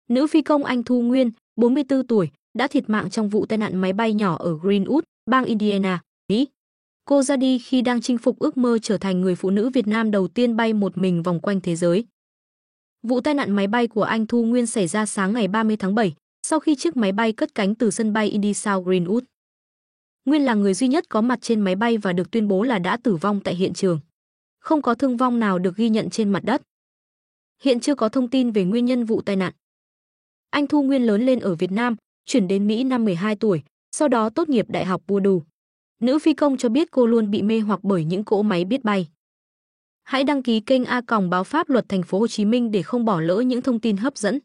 Nữ phi công Anh Thu Nguyên, 44 tuổi, đã thiệt mạng trong vụ tai nạn máy bay nhỏ ở Greenwood, bang Indiana, Mỹ. Cô ra đi khi đang chinh phục ước mơ trở thành người phụ nữ Việt Nam đầu tiên bay một mình vòng quanh thế giới. Vụ tai nạn máy bay của anh Thu Nguyên xảy ra sáng ngày 30 tháng 7, sau khi chiếc máy bay cất cánh từ sân bay Indy South Greenwood. Nguyên là người duy nhất có mặt trên máy bay và được tuyên bố là đã tử vong tại hiện trường. Không có thương vong nào được ghi nhận trên mặt đất. Hiện chưa có thông tin về nguyên nhân vụ tai nạn. Anh Thu Nguyên lớn lên ở Việt Nam, chuyển đến Mỹ năm 12 tuổi, sau đó tốt nghiệp Đại học Purdue. Nữ phi công cho biết cô luôn bị mê hoặc bởi những cỗ máy biết bay. Hãy đăng ký kênh A Còng Báo Pháp Luật Thành phố Hồ Chí Minh để không bỏ lỡ những thông tin hấp dẫn.